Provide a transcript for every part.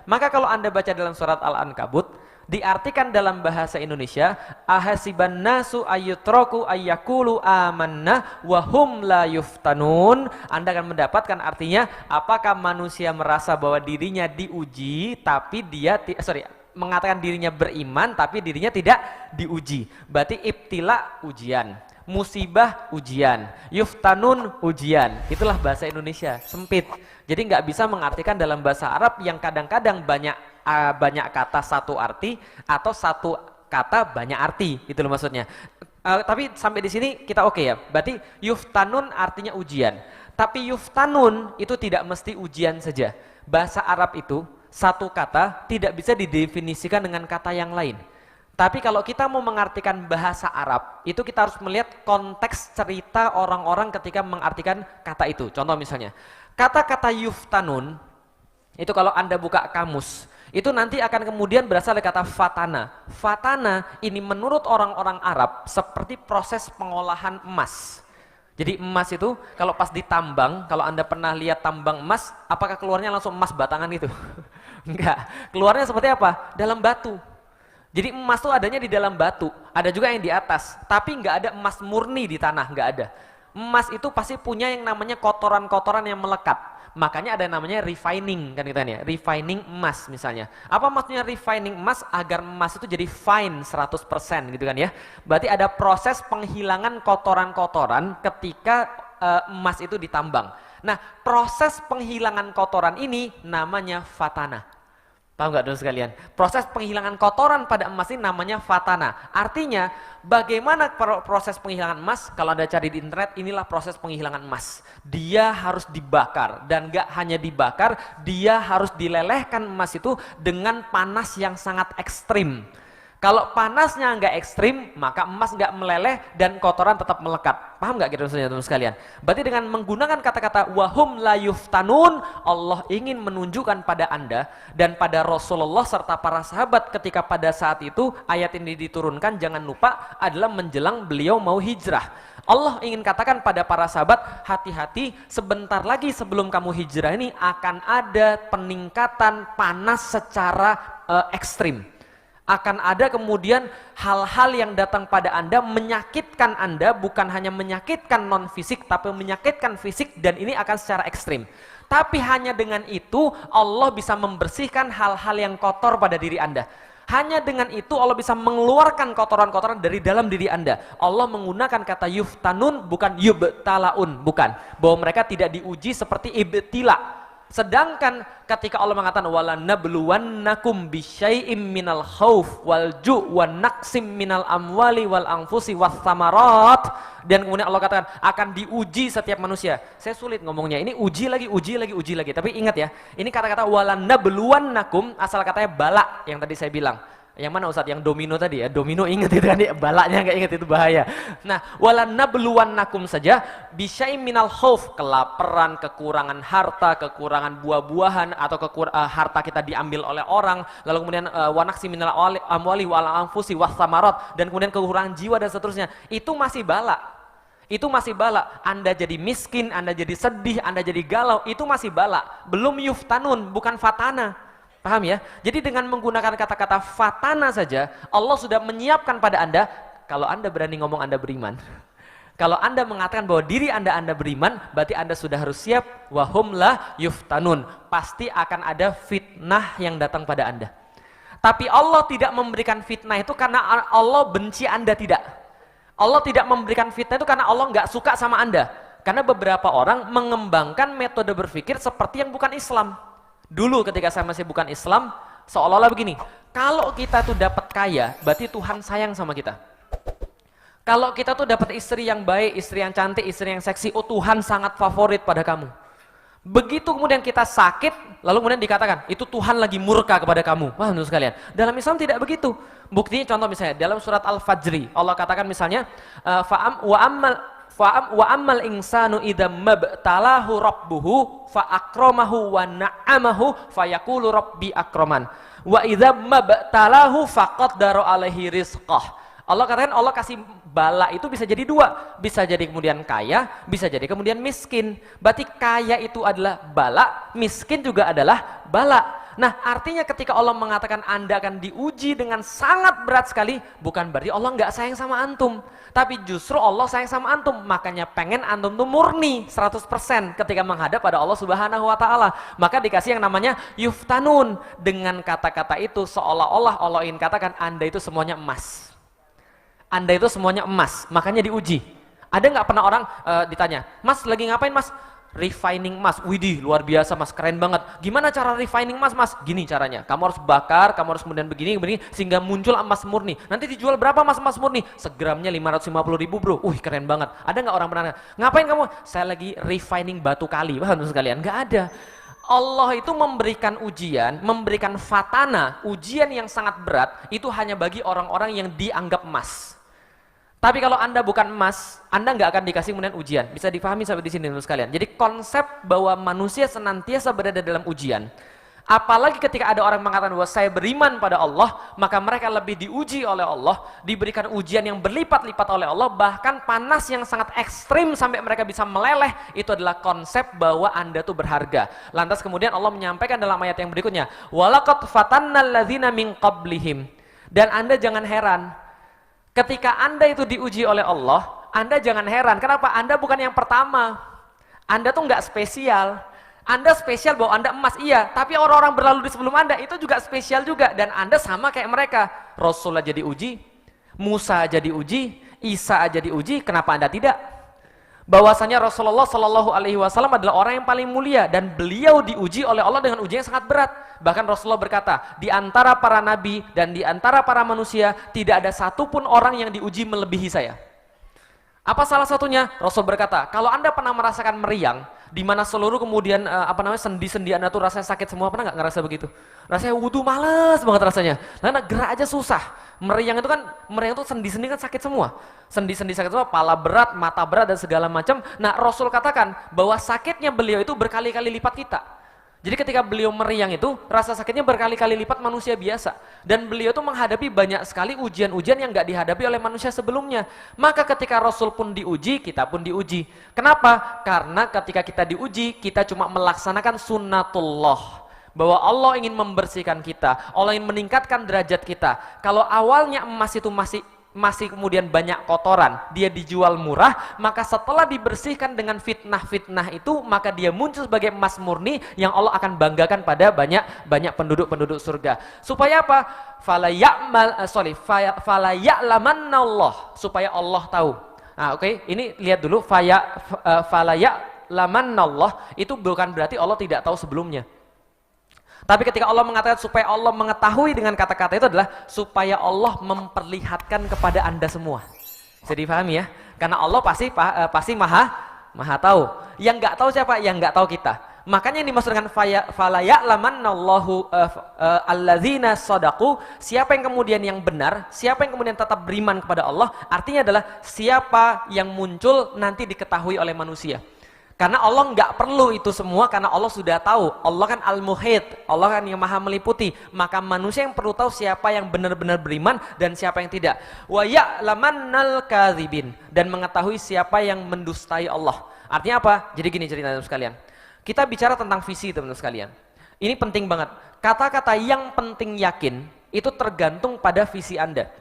Maka kalau Anda baca dalam surat Al-Ankabut, diartikan dalam bahasa Indonesia, ahasiban nasu ayyutraku ayyakulu amanna wa hum la yuftanun. Anda akan mendapatkan artinya, apakah manusia merasa bahwa dirinya diuji tapi dia mengatakan dirinya beriman tapi dirinya tidak diuji. Berarti ibtila ujian, musibah ujian, yuftanun ujian. Itulah bahasa Indonesia, sempit. Jadi nggak bisa mengartikan dalam bahasa Arab yang kadang-kadang banyak kata satu arti atau satu kata banyak arti, itu loh maksudnya. Tapi sampai di sini kita oke ya. Berarti yuftanun artinya ujian. Tapi yuftanun itu tidak mesti ujian saja. Bahasa Arab itu satu kata tidak bisa didefinisikan dengan kata yang lain. Tapi kalau kita mau mengartikan bahasa Arab, itu kita harus melihat konteks cerita orang-orang ketika mengartikan kata itu. Contoh misalnya, kata-kata yuftanun itu kalau Anda buka kamus, itu nanti akan kemudian berasal dari kata fatana. Fatana ini menurut orang-orang Arab seperti proses pengolahan emas. Jadi emas itu kalau pas ditambang, kalau Anda pernah lihat tambang emas, apakah keluarnya langsung emas batangan gitu? Enggak, keluarnya seperti apa? Dalam batu. Jadi emas itu adanya di dalam batu, ada juga yang di atas, tapi enggak ada emas murni di tanah, enggak ada. Emas itu pasti punya yang namanya kotoran-kotoran yang melekat. Makanya ada namanya refining kan kita ya, refining emas misalnya. Apa maksudnya refining emas? Agar emas itu jadi fine 100% gitu kan ya. Berarti ada proses penghilangan kotoran-kotoran ketika emas itu ditambang. Nah, proses penghilangan kotoran ini namanya fatana. Tahu nggak dulu sekalian? Proses penghilangan kotoran pada emas ini namanya fatana. Artinya, bagaimana proses penghilangan emas? Kalau Anda cari di internet, inilah proses penghilangan emas. Dia harus dibakar, dan nggak hanya dibakar, dia harus dilelehkan emas itu dengan panas yang sangat ekstrim. Kalau panasnya nggak ekstrim, maka emas nggak meleleh dan kotoran tetap melekat. Paham nggak gitu maksudnya teman sekalian? Berarti dengan menggunakan kata-kata wahum la yuftanun, Allah ingin menunjukkan pada Anda dan pada Rasulullah serta para sahabat ketika pada saat itu ayat ini diturunkan, jangan lupa adalah menjelang beliau mau hijrah. Allah ingin katakan pada para sahabat, hati-hati, sebentar lagi sebelum kamu hijrah ini akan ada peningkatan panas secara ekstrim. Akan ada kemudian hal-hal yang datang pada Anda menyakitkan Anda, bukan hanya menyakitkan non fisik tapi menyakitkan fisik, dan ini akan secara ekstrim. Tapi hanya dengan itu Allah bisa membersihkan hal-hal yang kotor pada diri Anda. Hanya dengan itu Allah bisa mengeluarkan kotoran-kotoran dari dalam diri Anda. Allah menggunakan kata yuftanun bukan yubtalaun, bukan. Bahwa mereka tidak diuji seperti ibtila. Sedangkan ketika Allah mengatakan wala nabluwannakum bisyai'im minal khauf wal ju' wan naqsim minal amwali wal anfusi was samarat, dan kemudian Allah katakan akan diuji setiap manusia. Saya sulit ngomongnya. Ini uji lagi. Tapi ingat ya, ini kata-kata wala nabluwannakum asal katanya bala yang tadi saya bilang. Yang mana Ustadz? Yang domino tadi ya, domino ingat itu kan ya, balaknya nggak ingat itu bahaya. Nah, wala nabluwannakum saja bisyai'im minal khauf, kelaparan, kekurangan harta, kekurangan buah-buahan, atau harta kita diambil oleh orang, lalu kemudian wanaksi minal amwali wal anfusi was samarat, dan kemudian kekurangan jiwa dan seterusnya. Itu masih bala. Itu masih bala. Anda jadi miskin, Anda jadi sedih, Anda jadi galau, itu masih bala. Belum yuftanun, bukan fatana. Paham ya? Jadi dengan menggunakan kata-kata fatana saja, Allah sudah menyiapkan pada Anda, kalau Anda berani ngomong Anda beriman. Kalau Anda mengatakan bahwa diri Anda beriman, berarti Anda sudah harus siap, wahum la yuftanun. Pasti akan ada fitnah yang datang pada Anda. Tapi Allah tidak memberikan fitnah itu karena Allah benci Anda, tidak. Allah tidak memberikan fitnah itu karena Allah nggak suka sama Anda. Karena beberapa orang mengembangkan metode berpikir seperti yang bukan Islam. Dulu ketika saya masih bukan Islam, seolah-olah begini, kalau kita tuh dapat kaya, berarti Tuhan sayang sama kita. Kalau kita tuh dapat istri yang baik, istri yang cantik, istri yang seksi, oh Tuhan sangat favorit pada kamu. Begitu kemudian kita sakit, lalu kemudian dikatakan, itu Tuhan lagi murka kepada kamu. Wah, menurut sekalian, dalam Islam tidak begitu. Buktinya contoh misalnya, dalam surat Al-Fajri, Allah katakan misalnya, wa ammal insanu idza mabtalahu rabbuhu fa akramahu wa na'amahu fayaqulu rabbi akraman wa idza mabtalahu faqaddara alaihi rizqah. Allah katakan Allah kasih bala itu bisa jadi dua, bisa jadi kemudian kaya, bisa jadi kemudian miskin. Berarti kaya itu adalah bala, miskin juga adalah bala. Nah, artinya ketika Allah mengatakan Anda akan diuji dengan sangat berat sekali, bukan berarti Allah nggak sayang sama antum. Tapi justru Allah sayang sama antum. Makanya pengen antum tuh murni 100% ketika menghadap pada Allah Subhanahu wa Ta'ala. Maka dikasih yang namanya yuftanun. Dengan kata-kata itu seolah-olah Allah ingin katakan Anda itu semuanya emas. Anda itu semuanya emas, makanya diuji. Ada nggak pernah orang ditanya, Mas lagi ngapain Mas? Refining emas. Widih, luar biasa Mas, keren banget. Gimana cara refining emas Mas? Gini caranya, kamu harus bakar, kamu harus kemudian begini, sehingga muncul emas murni. Nanti dijual berapa Mas emas murni? Segramnya 550.000 bro. Keren banget. Ada nggak orang pernah, ngapain kamu? Saya lagi refining batu kali. Paham sekalian? Nggak ada. Allah itu memberikan ujian, memberikan fatana, ujian yang sangat berat, itu hanya bagi orang-orang yang dianggap emas. Tapi kalau Anda bukan emas, Anda nggak akan dikasih kemudian ujian. Bisa dipahami sampai di sini dulu sekalian. Jadi konsep bahwa manusia senantiasa berada dalam ujian. Apalagi ketika ada orang mengatakan bahwa saya beriman pada Allah, maka mereka lebih diuji oleh Allah, diberikan ujian yang berlipat-lipat oleh Allah, bahkan panas yang sangat ekstrim sampai mereka bisa meleleh. Itu adalah konsep bahwa Anda tuh berharga. Lantas kemudian Allah menyampaikan dalam ayat yang berikutnya, walaqad fatannal ladzina min qablihim. Dan Anda jangan heran, ketika Anda itu diuji oleh Allah, Anda jangan heran. Kenapa? Anda bukan yang pertama. Anda tuh nggak spesial. Anda spesial bahwa Anda emas, iya. Tapi orang-orang berlalu di sebelum Anda itu juga spesial juga. Dan Anda sama kayak mereka. Rasul aja diuji, Musa aja diuji, Isa aja diuji. Kenapa Anda tidak? Bahwasanya Rasulullah Shallallahu Alaihi Wasallam adalah orang yang paling mulia. Dan beliau diuji oleh Allah dengan ujian yang sangat berat. Bahkan Rasulullah berkata, di antara para nabi dan di antara para manusia, tidak ada satupun orang yang diuji melebihi saya. Apa salah satunya? Rasul berkata, kalau Anda pernah merasakan meriang, di mana seluruh kemudian sendi-sendi Anda tuh rasanya sakit semua, pernah nggak ngerasa begitu? Rasanya wudu males banget rasanya. Karena gerak aja susah. Meriang itu sendi-sendi kan sakit semua. Sendi-sendi sakit semua, pala berat, mata berat dan segala macam. Nah, Rasul katakan bahwa sakitnya beliau itu berkali-kali lipat kita. Jadi ketika beliau meriang itu, rasa sakitnya berkali-kali lipat manusia biasa. Dan beliau itu menghadapi banyak sekali ujian-ujian yang gak dihadapi oleh manusia sebelumnya. Maka ketika Rasul pun diuji, kita pun diuji. Kenapa? Karena ketika kita diuji, kita cuma melaksanakan sunnatullah. Bahwa Allah ingin membersihkan kita, Allah ingin meningkatkan derajat kita. Kalau awalnya emas itu masih kemudian banyak kotoran, dia dijual murah, maka setelah dibersihkan dengan fitnah-fitnah itu, maka dia muncul sebagai emas murni yang Allah akan banggakan pada banyak penduduk surga. Supaya apa? Fala ya'lamannallah, supaya Allah tahu. Nah, oke, ini lihat dulu, fala ya'lamannallah itu bukan berarti Allah tidak tahu sebelumnya. Tapi ketika Allah mengatakan supaya Allah mengetahui dengan kata-kata itu adalah supaya Allah memperlihatkan kepada Anda semua. Bisa dipahami ya? Karena Allah pasti maha tahu. Yang nggak tahu siapa? Yang nggak tahu kita. Makanya yang dimaksud dengan fala ya'lamannallahu alladzina shadaqu, siapa yang kemudian yang benar, siapa yang kemudian tetap beriman kepada Allah, artinya adalah siapa yang muncul nanti diketahui oleh manusia. Karena Allah nggak perlu itu semua, karena Allah sudah tahu. Allah kan al-muhit, Allah kan yang maha meliputi. Maka manusia yang perlu tahu siapa yang benar-benar beriman dan siapa yang tidak. Wa ya'lamannal kadzibin, dan mengetahui siapa yang mendustai Allah. Artinya apa? Jadi gini ceritanya sekalian. Kita bicara tentang visi teman-teman sekalian. Ini penting banget. Kata-kata yang penting yakin itu tergantung pada visi Anda.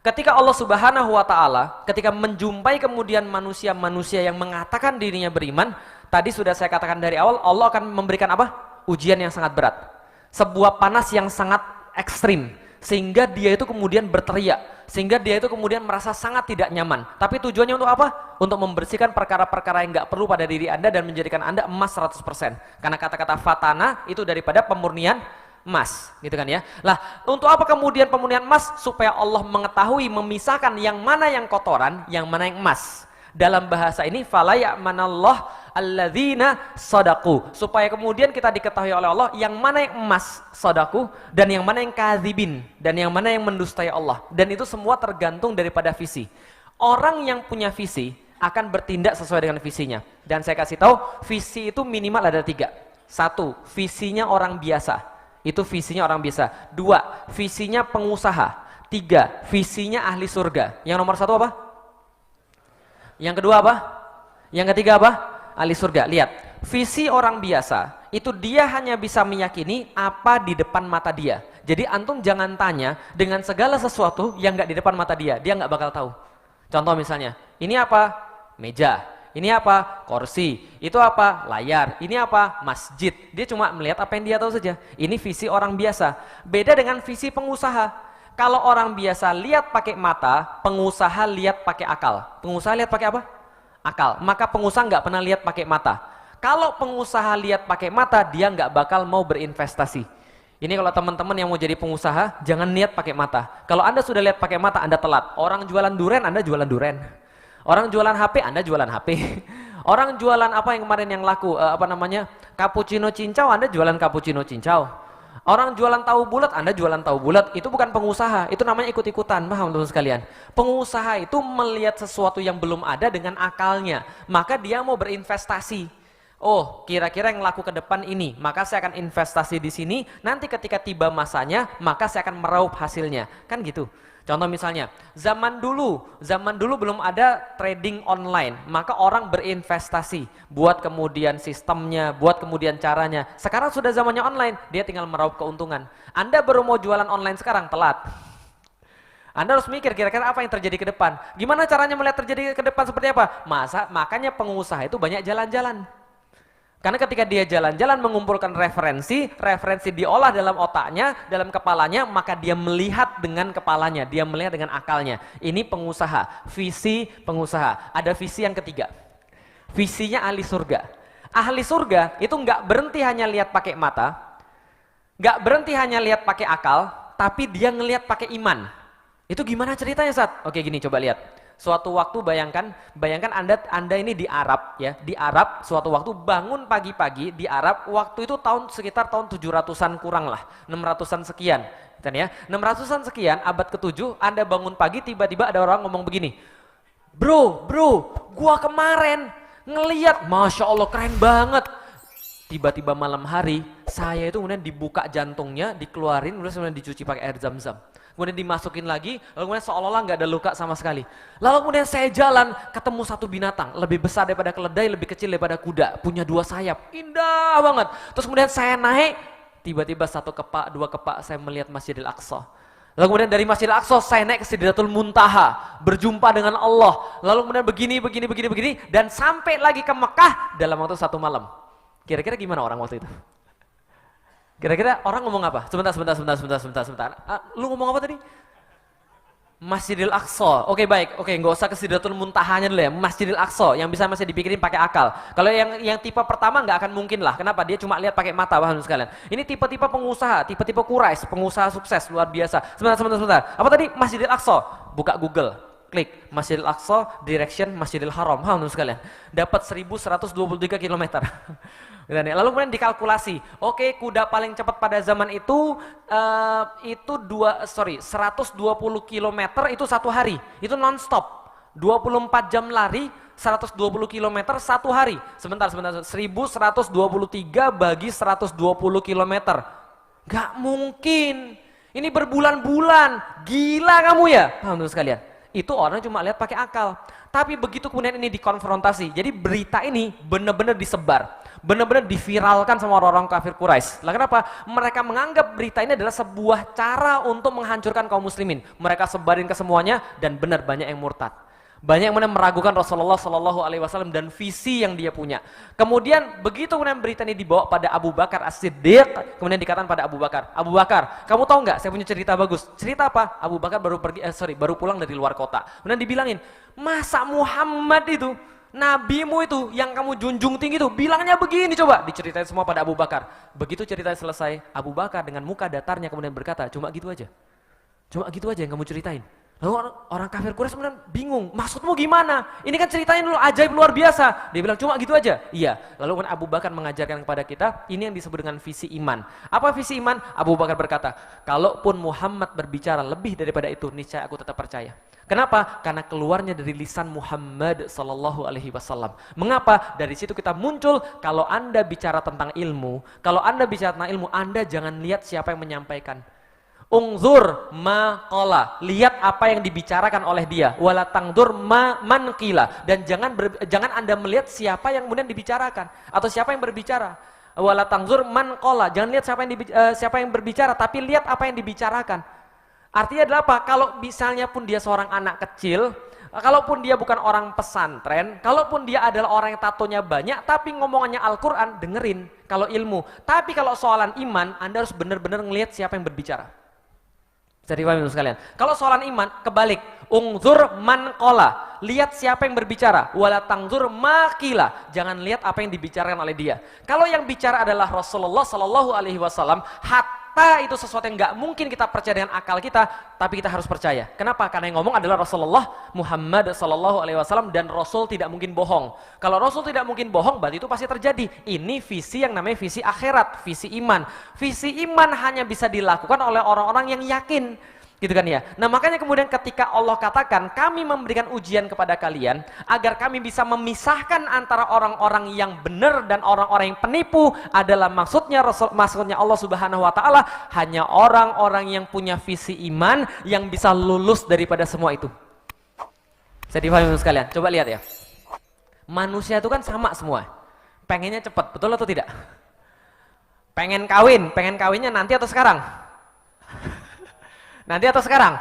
Ketika Allah Subhanahu wa Ta'ala, ketika menjumpai kemudian manusia-manusia yang mengatakan dirinya beriman, tadi sudah saya katakan dari awal, Allah akan memberikan apa? Ujian yang sangat berat. Sebuah panas yang sangat ekstrim, sehingga dia itu kemudian berteriak, sehingga dia itu kemudian merasa sangat tidak nyaman. Tapi tujuannya untuk apa? Untuk membersihkan perkara-perkara yang nggak perlu pada diri Anda dan menjadikan Anda emas 100%. Karena kata-kata fatana itu daripada pemurnian emas, gitu kan ya. Lah, untuk apa kemudian pemurnian emas? Supaya Allah mengetahui, memisahkan yang mana yang kotoran, yang mana yang emas. Dalam bahasa ini, fala ya'manallah alladzina shadaqu, supaya kemudian kita diketahui oleh Allah yang mana yang emas shadaqu dan yang mana yang kadzibin, dan yang mana yang mendustai Allah. Dan itu semua tergantung daripada visi. Orang yang punya visi akan bertindak sesuai dengan visinya. Dan saya kasih tahu, visi itu minimal ada 3. 1, visinya orang biasa. Itu visinya orang biasa. 2, visinya pengusaha. 3, visinya ahli surga. Yang nomor 1 apa? Yang kedua apa? Yang ketiga apa? Ahli surga. Lihat, visi orang biasa itu dia hanya bisa meyakini apa di depan mata dia. Jadi antum jangan tanya dengan segala sesuatu yang nggak di depan mata dia nggak bakal tahu. Contoh misalnya, ini apa? Meja. Ini apa? Kursi. Itu apa? Layar. Ini apa? Masjid. Dia cuma melihat apa yang dia tahu saja. Ini visi orang biasa. Beda dengan visi pengusaha. Kalau orang biasa lihat pakai mata, pengusaha lihat pakai akal. Pengusaha lihat pakai apa? Akal. Maka pengusaha nggak pernah lihat pakai mata. Kalau pengusaha lihat pakai mata, dia nggak bakal mau berinvestasi. Ini kalau teman-teman yang mau jadi pengusaha, jangan lihat pakai mata. Kalau Anda sudah lihat pakai mata, Anda telat. Orang jualan duren, Anda jualan duren. Orang jualan HP, Anda jualan HP. Orang jualan apa yang kemarin yang laku, cappuccino cincau, Anda jualan cappuccino cincau. Orang jualan tahu bulat, Anda jualan tahu bulat. Itu bukan pengusaha, itu namanya ikut-ikutan. Paham teman-teman sekalian? Pengusaha itu melihat sesuatu yang belum ada dengan akalnya. Maka dia mau berinvestasi. Oh, kira-kira yang laku ke depan ini, maka saya akan investasi di sini. Nanti ketika tiba masanya, maka saya akan meraup hasilnya. Kan gitu. Contoh misalnya, zaman dulu belum ada trading online, maka orang berinvestasi buat kemudian sistemnya, buat kemudian caranya. Sekarang sudah zamannya online, dia tinggal meraup keuntungan. Anda baru mau jualan online sekarang, telat. Anda harus mikir kira-kira apa yang terjadi ke depan. Gimana caranya melihat terjadi ke depan seperti apa? Makanya pengusaha itu banyak jalan-jalan. Karena ketika dia jalan-jalan mengumpulkan referensi diolah dalam otaknya, dalam kepalanya, maka dia melihat dengan kepalanya, dia melihat dengan akalnya. Ini pengusaha, visi pengusaha. Ada visi yang ketiga, visinya ahli surga. Ahli surga itu nggak berhenti hanya lihat pakai mata, nggak berhenti hanya lihat pakai akal, tapi dia ngelihat pakai iman. Itu gimana ceritanya, Sat? Oke, gini, coba lihat. Suatu waktu bayangkan Anda ini di Arab ya, di Arab suatu waktu bangun pagi-pagi di Arab, waktu itu sekitar tahun 700-an kurang lah, 600-an sekian. Kan ya, 600-an sekian abad ke-7, Anda bangun pagi tiba-tiba ada orang ngomong begini. Bro, gua kemarin ngeliat, Masya Allah keren banget. Tiba-tiba malam hari, saya itu kemudian dibuka jantungnya, dikeluarin, kemudian dicuci pakai air zam-zam. Kemudian dimasukin lagi, lalu kemudian seolah-olah nggak ada luka sama sekali. Lalu kemudian saya jalan, ketemu satu binatang, lebih besar daripada keledai, lebih kecil daripada kuda, punya 2 sayap, indah banget. Terus kemudian saya naik, tiba-tiba 1 kepak, 2 kepak, saya melihat Masjidil Aqsa. Lalu kemudian dari Masjidil Aqsa, saya naik ke Sidratul Muntaha, berjumpa dengan Allah. Lalu kemudian begini, dan sampai lagi ke Mekah dalam waktu 1 malam. Kira-kira gimana orang waktu itu? Kira-kira orang ngomong apa? Sebentar. Lu ngomong apa tadi? Masjidil Aqsa. Oke, baik. Oke, nggak usah ke Sidratul Muntahanya dulu ya. Masjidil Aqsa yang bisa masih dipikirin pakai akal. Kalau yang tipe pertama nggak akan mungkin lah. Kenapa? Dia cuma lihat pakai mata, paham sekalian. Ini tipe-tipe pengusaha, tipe-tipe Quraisy, pengusaha sukses luar biasa. Sebentar. Apa tadi? Masjidil Aqsa. Buka Google. Klik Masjidil Aqsa direction Masjidil Haram, paham teman sekalian. Dapat 1123 km. Lalu kemudian dikalkulasi, oke, kuda paling cepat pada zaman itu 120 km itu 1 hari, itu non-stop, 24 jam lari, 120 km 1 hari. Sebentar, 1123 bagi 120 km, gak mungkin, ini berbulan-bulan, gila kamu ya, paham teman sekalian. Itu orang cuma lihat pakai akal. Tapi begitu kemudian ini dikonfrontasi, jadi berita ini benar-benar disebar, benar-benar diviralkan sama orang-orang kafir Quraisy. Lah kenapa? Mereka menganggap berita ini adalah sebuah cara untuk menghancurkan kaum muslimin. Mereka sebarin ke semuanya dan benar banyak yang murtad. Banyak yang meragukan Rasulullah Shallallahu Alaihi Wasallam dan visi yang dia punya. Kemudian begitu kemudian berita ini dibawa pada Abu Bakar As-Siddiq, kemudian dikatakan pada Abu Bakar, kamu tahu nggak? Saya punya cerita bagus. Cerita apa? Abu Bakar baru pulang dari luar kota. Kemudian dibilangin, masa Muhammad itu, nabimu itu yang kamu junjung tinggi itu, bilangnya begini, coba diceritain semua pada Abu Bakar. Begitu ceritanya selesai, Abu Bakar dengan muka datarnya kemudian berkata, cuma gitu aja yang kamu ceritain. Lalu orang kafir Quraisy kemudian bingung, maksudmu gimana? Ini kan ceritanya dulu ajaib luar biasa. Dia bilang cuma gitu aja. Iya. Lalu kan Abu Bakar mengajarkan kepada kita, ini yang disebut dengan visi iman. Apa visi iman? Abu Bakar berkata, kalaupun Muhammad berbicara lebih daripada itu, niscaya aku tetap percaya. Kenapa? Karena keluarnya dari lisan Muhammad Sallallahu Alaihi Wasallam. Mengapa? Dari situ kita muncul, kalau Anda bicara tentang ilmu, Anda jangan lihat siapa yang menyampaikan. Ungzur ma qala, lihat apa yang dibicarakan oleh dia. Wala tangdur ma man qila, dan jangan Anda melihat siapa yang kemudian dibicarakan atau siapa yang berbicara. Wala tangzur man qala, jangan lihat siapa yang berbicara, tapi lihat apa yang dibicarakan. Artinya adalah apa? Kalau misalnya pun dia seorang anak kecil, kalaupun dia bukan orang pesantren, kalaupun dia adalah orang yang tatonya banyak, tapi ngomongannya Al-Quran, dengerin kalau ilmu. Tapi kalau soalan iman, Anda harus benar-benar ngelihat siapa yang berbicara. Jadi paham sekalian. Kalau soalan iman, kebalik. Ungzur man qala, lihat siapa yang berbicara. Wala tangzur ma qila, jangan lihat apa yang dibicarakan oleh dia. Kalau yang bicara adalah Rasulullah Sallallahu Alaihi Wasallam, hatta itu sesuatu yang nggak mungkin kita percaya dengan akal kita, tapi kita harus percaya. Kenapa? Karena yang ngomong adalah Rasulullah Muhammad Sallallahu Alaihi Wasallam, dan Rasul tidak mungkin bohong. Kalau Rasul tidak mungkin bohong, berarti itu pasti terjadi. Ini visi yang namanya visi akhirat, visi iman. Visi iman hanya bisa dilakukan oleh orang-orang yang yakin. Gitu kan ya. Nah makanya kemudian ketika Allah katakan kami memberikan ujian kepada kalian agar kami bisa memisahkan antara orang-orang yang benar dan orang-orang yang penipu, adalah maksudnya Allah Subhanahu wa taala hanya orang-orang yang punya visi iman yang bisa lulus daripada semua itu. Saya difahami sekalian. Coba lihat ya. Manusia itu kan sama semua. Pengennya cepat, betul atau tidak? Pengen kawinnya nanti atau sekarang? Nanti atau sekarang?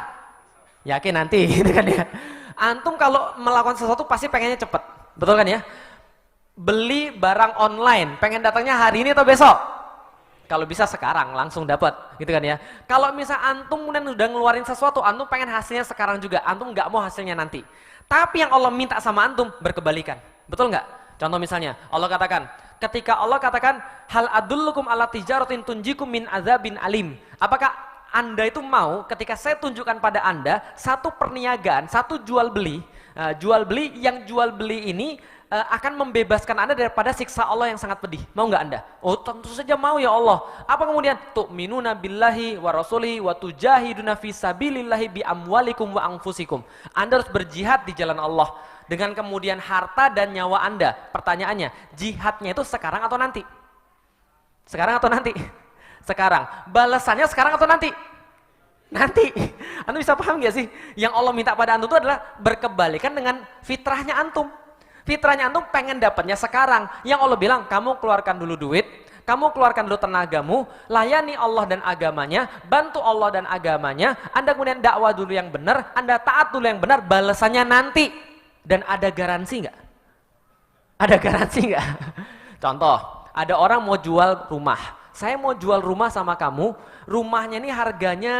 Yakin nanti, gitu kan ya. Antum kalau melakukan sesuatu pasti pengennya cepet, betul kan ya? Beli barang online, pengen datangnya hari ini atau besok? Kalau bisa sekarang langsung dapat, gitu kan ya. Kalau misal antum kemudian udah ngeluarin sesuatu, antum pengen hasilnya sekarang juga, antum nggak mau hasilnya nanti. Tapi yang Allah minta sama antum berkebalikan, betul nggak? Contoh misalnya, ketika Allah katakan, hal adullukum ala tijaratin tunjikum min azabin alim. Apakah Anda itu mau ketika saya tunjukkan pada Anda satu perniagaan, satu jual beli yang jual beli ini akan membebaskan Anda daripada siksa Allah yang sangat pedih. Mau nggak Anda? Oh tentu saja mau ya Allah. Apa kemudian? Tu'minuna billahi wa rasulihi wa tujahiduna fi sabilillahi bi amwalikum wa anfusikum. Anda harus berjihad di jalan Allah dengan kemudian harta dan nyawa Anda. Pertanyaannya, jihadnya itu sekarang atau nanti? Sekarang atau nanti? Sekarang. Balasannya sekarang atau nanti? Nanti. Antum bisa paham gak sih? Yang Allah minta pada antum itu adalah berkebalikan dengan fitrahnya antum. Fitrahnya antum pengen dapatnya sekarang. Yang Allah bilang, kamu keluarkan dulu duit, kamu keluarkan dulu tenagamu, layani Allah dan agamanya, bantu Allah dan agamanya, Anda kemudian dakwah dulu yang benar, Anda taat dulu yang benar, balasannya nanti. Dan ada garansi nggak? Ada garansi nggak? Contoh, ada orang mau jual rumah. Saya mau jual rumah sama kamu, rumahnya ini harganya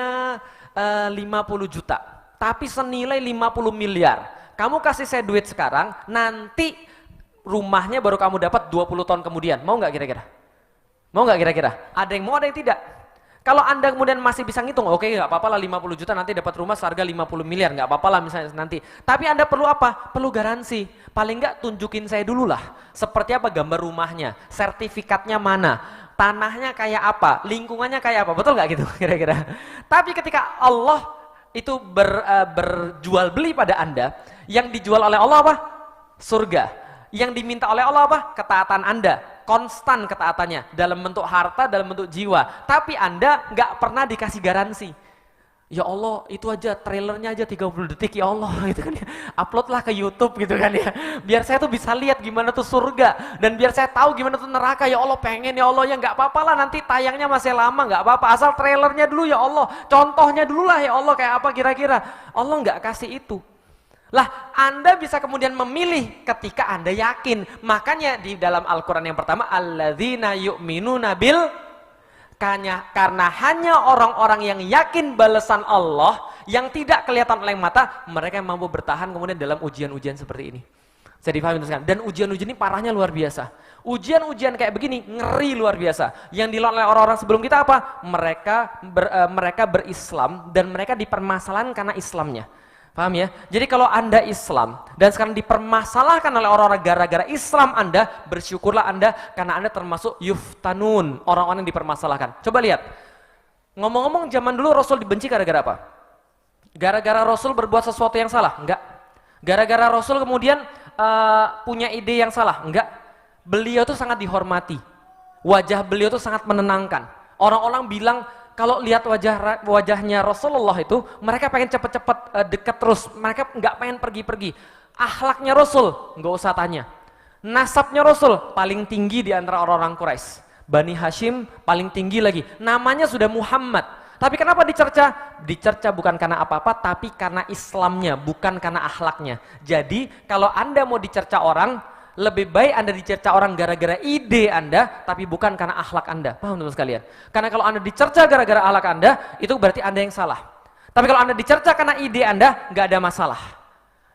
50 juta, tapi senilai 50 miliar. Kamu kasih saya duit sekarang, nanti rumahnya baru kamu dapat 20 tahun kemudian. Mau nggak kira-kira? Mau nggak kira-kira? Ada yang mau, ada yang tidak. Kalau Anda kemudian masih bisa ngitung, oke nggak apa-apa lah 50 juta nanti dapat rumah seharga 50 miliar, nggak apa-apa lah misalnya nanti. Tapi Anda perlu apa? Perlu garansi. Paling nggak tunjukin saya dulu lah, seperti apa gambar rumahnya, sertifikatnya mana, tanahnya kayak apa, lingkungannya kayak apa, betul nggak gitu kira-kira? Tapi ketika Allah itu berjual beli pada Anda, yang dijual oleh Allah apa? Surga. Yang diminta oleh Allah apa? Ketaatan Anda. Konstan ketaatannya dalam bentuk harta, dalam bentuk jiwa. Tapi Anda nggak pernah dikasih garansi. Ya Allah, itu aja trailernya aja 30 detik ya Allah gitu kan ya. Uploadlah ke YouTube gitu kan ya. Biar saya tuh bisa lihat gimana tuh surga, dan biar saya tahu gimana tuh neraka. Ya Allah, pengen ya Allah, ya nggak apa-apa lah, nanti tayangnya masih lama nggak apa-apa, asal trailernya dulu ya Allah. Contohnya dulu lah ya Allah, kayak apa kira-kira. Allah nggak kasih itu. Lah, Anda bisa kemudian memilih ketika Anda yakin. Makanya di dalam Al-Quran yang pertama, alladzina yu'minuna bil, karena hanya orang-orang yang yakin balasan Allah yang tidak kelihatan oleh mata, mereka yang mampu bertahan kemudian dalam ujian-ujian seperti ini. Saya difahami sekarang. Dan ujian-ujian ini parahnya luar biasa. Ujian-ujian kayak begini ngeri luar biasa. Yang dilakukan oleh orang-orang sebelum kita apa? Mereka berislam dan mereka dipermasalahan karena Islamnya. Paham ya? Jadi kalau Anda Islam dan sekarang dipermasalahkan oleh orang-orang gara-gara Islam Anda, bersyukurlah Anda karena Anda termasuk yuftanun, orang-orang yang dipermasalahkan. Coba lihat. Ngomong-ngomong, zaman dulu Rasul dibenci gara-gara apa? Gara-gara Rasul berbuat sesuatu yang salah? Enggak. Gara-gara Rasul kemudian punya ide yang salah? Enggak. Beliau tuh sangat dihormati. Wajah beliau tuh sangat menenangkan. Orang-orang bilang kalau lihat wajahnya Rasulullah itu, mereka pengen cepet-cepet deket terus, mereka nggak pengen pergi-pergi. Akhlaknya Rasul, nggak usah tanya. Nasabnya Rasul paling tinggi di antara orang-orang Quraisy. Bani Hashim paling tinggi lagi. Namanya sudah Muhammad. Tapi kenapa dicerca? Dicerca bukan karena apa-apa, tapi karena Islamnya, bukan karena akhlaknya. Jadi kalau Anda mau dicerca orang, lebih baik Anda dicerca orang gara-gara ide Anda, tapi bukan karena akhlak Anda. Paham teman sekalian? Karena kalau Anda dicerca gara-gara akhlak Anda, itu berarti Anda yang salah. Tapi kalau Anda dicerca karena ide Anda, nggak ada masalah.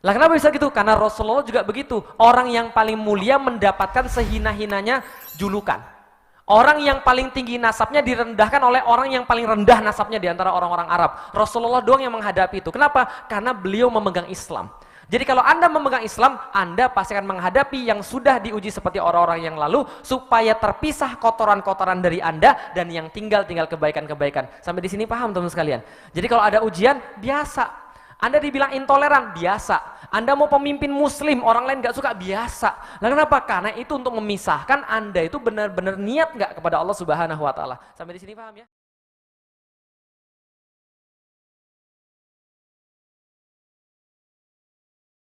Lah kenapa bisa gitu? Karena Rasulullah juga begitu. Orang yang paling mulia mendapatkan sehina-hinanya julukan. Orang yang paling tinggi nasabnya direndahkan oleh orang yang paling rendah nasabnya di antara orang-orang Arab. Rasulullah doang yang menghadapi itu. Kenapa? Karena beliau memegang Islam. Jadi kalau Anda memegang Islam, Anda pasti akan menghadapi yang sudah diuji seperti orang-orang yang lalu, supaya terpisah kotoran-kotoran dari Anda, dan yang tinggal kebaikan-kebaikan. Sampai di sini paham teman sekalian? Jadi kalau ada ujian, biasa. Anda dibilang intoleran, biasa. Anda mau pemimpin muslim, orang lain gak suka, biasa. Nah kenapa? Karena itu untuk memisahkan Anda itu benar-benar niat gak kepada Allah Subhanahu wa Ta'ala. Sampai di sini paham ya?